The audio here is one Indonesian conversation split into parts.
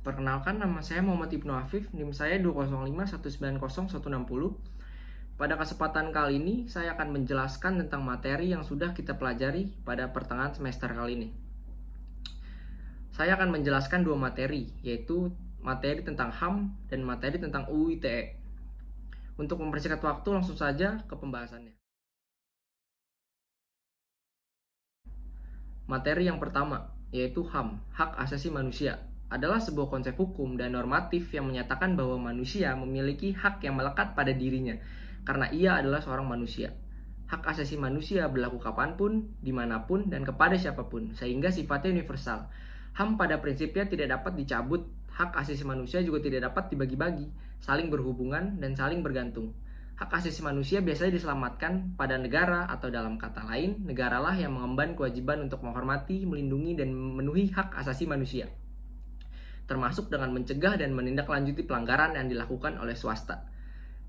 Perkenalkan, nama saya Muhammad Ibnu Afif, NIM saya 205190160. Pada kesempatan kali ini, saya akan menjelaskan tentang materi yang sudah kita pelajari pada pertengahan semester kali ini. Saya akan menjelaskan dua materi, yaitu materi tentang HAM dan materi tentang UU ITE. Untuk mempersingkat waktu, langsung saja ke pembahasannya. Materi yang pertama, yaitu HAM, Hak Asasi Manusia, adalah sebuah konsep hukum dan normatif yang menyatakan bahwa manusia memiliki hak yang melekat pada dirinya, karena ia adalah seorang manusia. Hak asasi manusia berlaku kapanpun, dimanapun, dan kepada siapapun, sehingga sifatnya universal. HAM pada prinsipnya tidak dapat dicabut, hak asasi manusia juga tidak dapat dibagi-bagi, saling berhubungan dan saling bergantung. Hak asasi manusia biasanya diselamatkan pada negara, atau dalam kata lain, negaralah yang mengemban kewajiban untuk menghormati, melindungi, dan memenuhi hak asasi manusia, termasuk dengan mencegah dan menindaklanjuti pelanggaran yang dilakukan oleh swasta.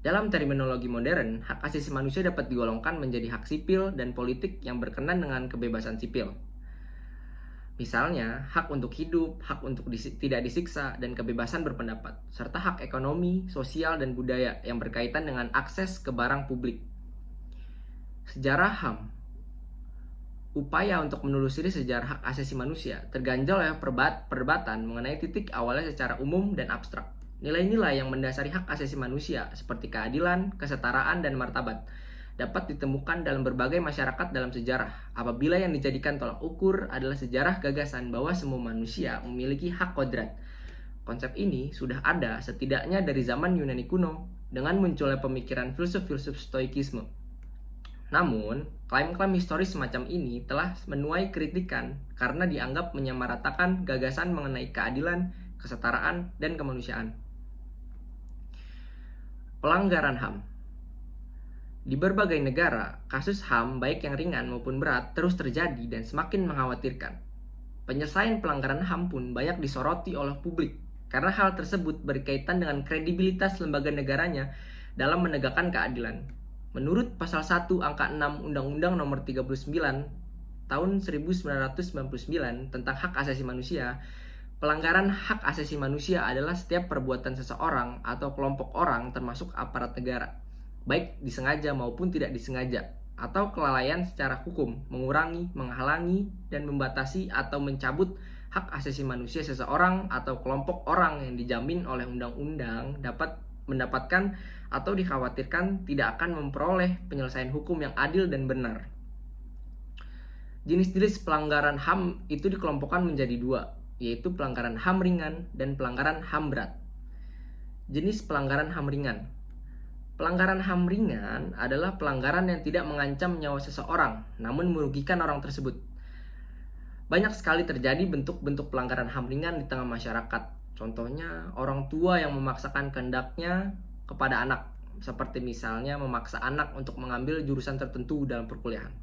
Dalam terminologi modern, hak asasi manusia dapat digolongkan menjadi hak sipil dan politik yang berkenan dengan kebebasan sipil. Misalnya, hak untuk hidup, hak untuk tidak disiksa, dan kebebasan berpendapat, serta hak ekonomi, sosial, dan budaya yang berkaitan dengan akses ke barang publik. Sejarah HAM. Upaya untuk menelusuri sejarah hak asasi manusia terganjal oleh perdebatan mengenai titik awalnya secara umum dan abstrak. Nilai-nilai yang mendasari hak asasi manusia seperti keadilan, kesetaraan, dan martabat dapat ditemukan dalam berbagai masyarakat dalam sejarah, apabila yang dijadikan tolak ukur adalah sejarah gagasan bahwa semua manusia memiliki hak kodrat. Konsep ini sudah ada setidaknya dari zaman Yunani kuno dengan munculnya pemikiran filsuf-filsuf stoikisme. Namun, klaim-klaim historis semacam ini telah menuai kritikan karena dianggap menyamaratakan gagasan mengenai keadilan, kesetaraan, dan kemanusiaan. Pelanggaran HAM. Di berbagai negara, kasus HAM baik yang ringan maupun berat terus terjadi dan semakin mengkhawatirkan. Penyelesaian pelanggaran HAM pun banyak disoroti oleh publik karena hal tersebut berkaitan dengan kredibilitas lembaga negaranya dalam menegakkan keadilan. Menurut pasal 1 angka 6 Undang-Undang Nomor 39 tahun 1999 tentang hak asasi manusia, pelanggaran hak asasi manusia adalah setiap perbuatan seseorang atau kelompok orang termasuk aparat negara, baik disengaja maupun tidak disengaja, atau kelalaian secara hukum, mengurangi, menghalangi, dan membatasi atau mencabut hak asasi manusia seseorang atau kelompok orang yang dijamin oleh undang-undang dapat mendapatkan atau dikhawatirkan tidak akan memperoleh penyelesaian hukum yang adil dan benar. Jenis-jenis pelanggaran HAM itu dikelompokkan menjadi dua, yaitu pelanggaran HAM ringan dan pelanggaran HAM berat. Jenis pelanggaran HAM ringan. Pelanggaran HAM ringan adalah pelanggaran yang tidak mengancam nyawa seseorang, namun merugikan orang tersebut. Banyak sekali terjadi bentuk-bentuk pelanggaran HAM ringan di tengah masyarakat. Contohnya, orang tua yang memaksakan kehendaknya kepada anak, seperti misalnya memaksa anak untuk mengambil jurusan tertentu dalam perkuliahan.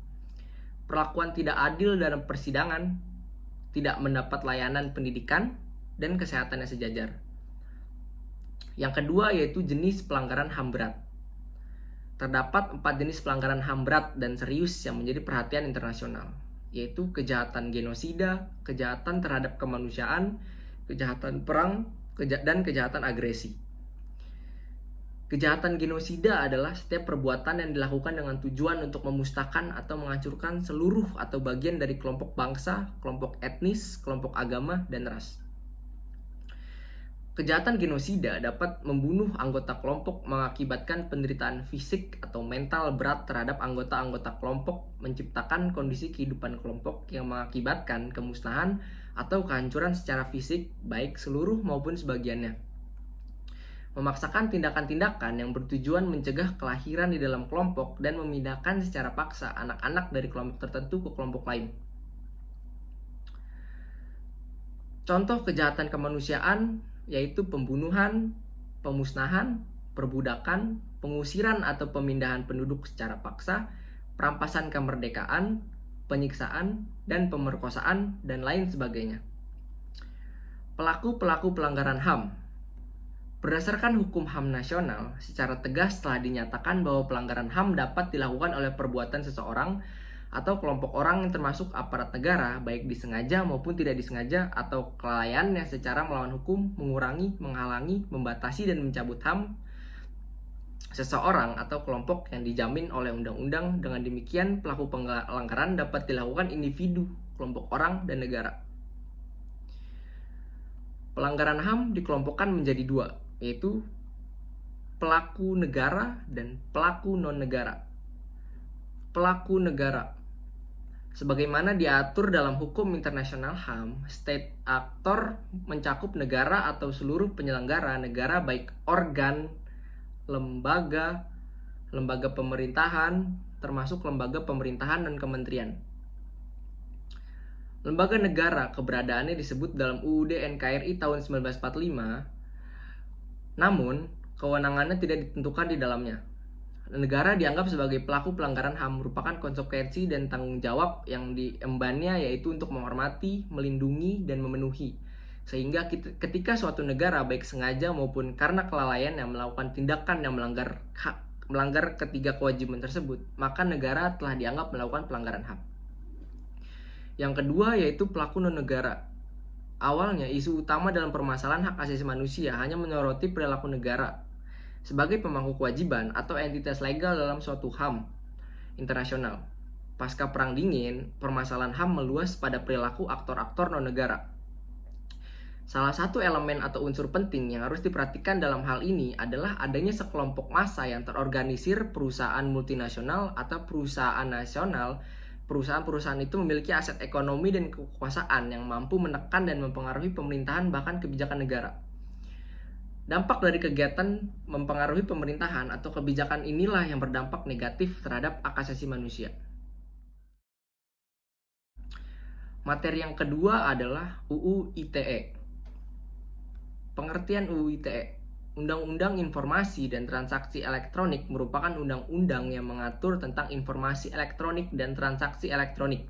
Perlakuan tidak adil dalam persidangan, tidak mendapat layanan pendidikan dan kesehatan yang sejajar. Yang kedua yaitu jenis pelanggaran HAM berat. Terdapat 4 jenis pelanggaran HAM berat dan serius yang menjadi perhatian internasional, yaitu kejahatan genosida, kejahatan terhadap kemanusiaan, kejahatan perang, dan kejahatan agresi. Kejahatan genosida adalah setiap perbuatan yang dilakukan dengan tujuan untuk memusnahkan atau menghancurkan seluruh atau bagian dari kelompok bangsa, kelompok etnis, kelompok agama, dan ras. Kejahatan genosida dapat membunuh anggota kelompok, mengakibatkan penderitaan fisik atau mental berat terhadap anggota-anggota kelompok, menciptakan kondisi kehidupan kelompok yang mengakibatkan kemusnahan atau kehancuran secara fisik, baik seluruh maupun sebagiannya. Memaksakan tindakan-tindakan yang bertujuan mencegah kelahiran di dalam kelompok dan memindahkan secara paksa anak-anak dari kelompok tertentu ke kelompok lain. Contoh kejahatan kemanusiaan yaitu pembunuhan, pemusnahan, perbudakan, pengusiran atau pemindahan penduduk secara paksa, perampasan kemerdekaan, penyiksaan, dan pemerkosaan, dan lain sebagainya. Pelaku-pelaku pelanggaran HAM. Berdasarkan hukum HAM nasional, secara tegas telah dinyatakan bahwa pelanggaran HAM dapat dilakukan oleh perbuatan seseorang atau kelompok orang yang termasuk aparat negara, baik disengaja maupun tidak disengaja, atau kelalaiannya secara melawan hukum, mengurangi, menghalangi, membatasi, dan mencabut HAM seseorang atau kelompok yang dijamin oleh undang-undang. Dengan demikian, pelaku pelanggaran dapat dilakukan individu, kelompok orang, dan negara. Pelanggaran HAM dikelompokkan menjadi dua, yaitu pelaku negara dan pelaku non-negara. Pelaku negara, sebagaimana diatur dalam hukum internasional HAM, state actor mencakup negara atau seluruh penyelenggara negara, baik organ, lembaga pemerintahan, termasuk lembaga pemerintahan dan kementerian. Lembaga negara keberadaannya disebut dalam UUD NKRI tahun 1945, namun kewenangannya tidak ditentukan di dalamnya. Negara dianggap sebagai pelaku pelanggaran HAM merupakan konsekuensi dan tanggung jawab yang diembannya, yaitu untuk menghormati, melindungi, dan memenuhi. Sehingga ketika suatu negara baik sengaja maupun karena kelalaian yang melakukan tindakan yang melanggar ketiga kewajiban tersebut, maka negara telah dianggap melakukan pelanggaran HAM. Yang kedua yaitu pelaku non-negara. Awalnya isu utama dalam permasalahan hak asasi manusia hanya menyoroti perilaku negara sebagai pemangku kewajiban atau entitas legal dalam suatu HAM internasional. Pasca Perang Dingin, permasalahan HAM meluas pada perilaku aktor-aktor non-negara. Salah satu elemen atau unsur penting yang harus diperhatikan dalam hal ini adalah adanya sekelompok massa yang terorganisir, perusahaan multinasional atau perusahaan nasional. Perusahaan-perusahaan itu memiliki aset ekonomi dan kekuasaan yang mampu menekan dan mempengaruhi pemerintahan bahkan kebijakan negara. Dampak dari kegiatan mempengaruhi pemerintahan atau kebijakan inilah yang berdampak negatif terhadap hak asasi manusia. Materi yang kedua adalah UU ITE. Pengertian UU ITE. Undang-Undang Informasi dan Transaksi Elektronik merupakan undang-undang yang mengatur tentang informasi elektronik dan transaksi elektronik.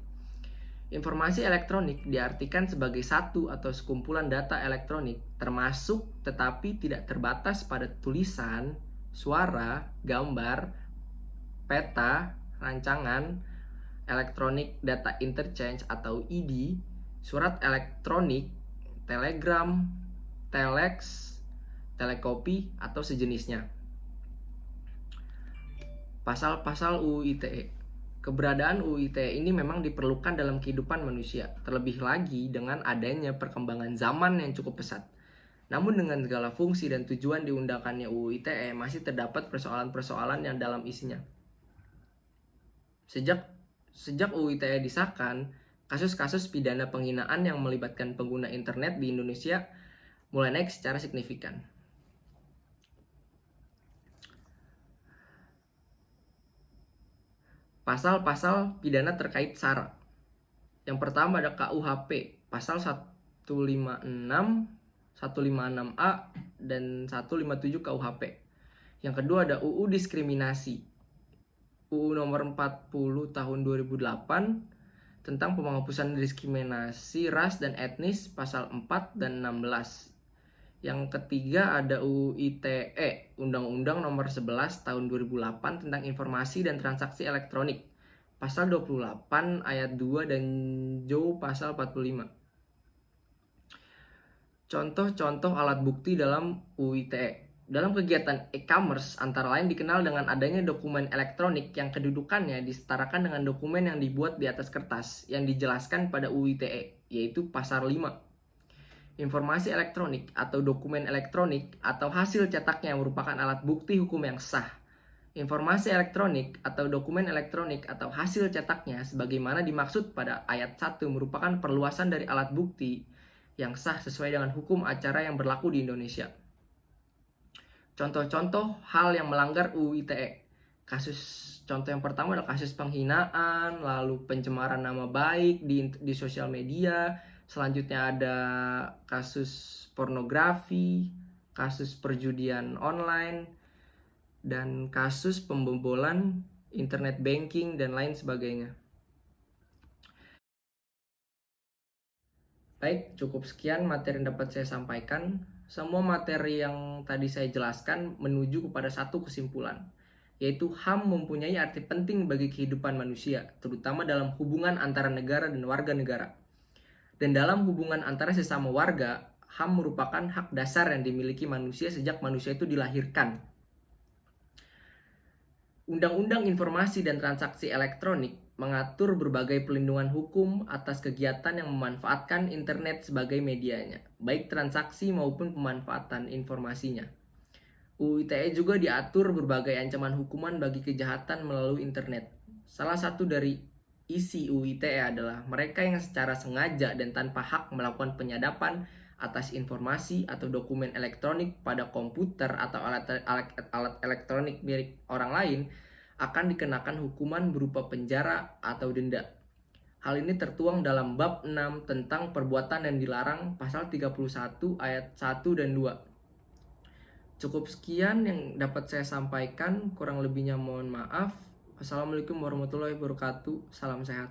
Informasi elektronik diartikan sebagai satu atau sekumpulan data elektronik, termasuk tetapi tidak terbatas pada tulisan, suara, gambar, peta, rancangan, Electronic Data Interchange atau ED, surat elektronik, telegram, telex, telekopi, atau sejenisnya. Pasal-pasal UU ITE. Keberadaan UU ITE ini memang diperlukan dalam kehidupan manusia, terlebih lagi dengan adanya perkembangan zaman yang cukup pesat. Namun dengan segala fungsi dan tujuan diundangkannya UU ITE, masih terdapat persoalan-persoalan yang dalam isinya. Sejak UU ITE disahkan, kasus-kasus pidana penghinaan yang melibatkan pengguna internet di Indonesia mulai naik secara signifikan. Pasal-pasal pidana terkait SARA. Yang pertama ada KUHP, pasal 156, 156A, dan 157 KUHP. Yang kedua ada UU Diskriminasi, UU nomor 40 tahun 2008 tentang penghapusan diskriminasi ras dan etnis, pasal 4 dan 16. Yang ketiga ada UU ITE, Undang-Undang nomor 11 tahun 2008 tentang informasi dan transaksi elektronik, pasal 28 ayat 2 dan pasal 45. Contoh-contoh alat bukti dalam UU ITE. Dalam kegiatan e-commerce antara lain dikenal dengan adanya dokumen elektronik yang kedudukannya disetarakan dengan dokumen yang dibuat di atas kertas yang dijelaskan pada UU ITE, yaitu pasal 5. Informasi elektronik atau dokumen elektronik atau hasil cetaknya merupakan alat bukti hukum yang sah. Informasi elektronik atau dokumen elektronik atau hasil cetaknya sebagaimana dimaksud pada ayat 1 merupakan perluasan dari alat bukti yang sah sesuai dengan hukum acara yang berlaku di Indonesia. Contoh-contoh hal yang melanggar UU ITE. Contoh yang pertama adalah kasus penghinaan, lalu pencemaran nama baik di sosial media. Selanjutnya ada kasus pornografi, kasus perjudian online, dan kasus pembobolan internet banking dan lain sebagainya. Baik, cukup sekian materi yang dapat saya sampaikan. Semua materi yang tadi saya jelaskan menuju kepada satu kesimpulan, yaitu HAM mempunyai arti penting bagi kehidupan manusia, terutama dalam hubungan antara negara dan warga negara. Dan dalam hubungan antara sesama warga, HAM merupakan hak dasar yang dimiliki manusia sejak manusia itu dilahirkan. Undang-Undang Informasi dan Transaksi Elektronik mengatur berbagai pelindungan hukum atas kegiatan yang memanfaatkan internet sebagai medianya, baik transaksi maupun pemanfaatan informasinya. UU ITE juga diatur berbagai ancaman hukuman bagi kejahatan melalui internet. Salah satu dari isi UU ITE adalah mereka yang secara sengaja dan tanpa hak melakukan penyadapan atas informasi atau dokumen elektronik pada komputer atau alat elektronik milik orang lain akan dikenakan hukuman berupa penjara atau denda. Hal ini tertuang dalam bab 6 tentang perbuatan yang dilarang pasal 31 ayat 1 dan 2. Cukup sekian yang dapat saya sampaikan, kurang lebihnya mohon maaf. Wassalamualaikum warahmatullahi wabarakatuh. Salam sehat.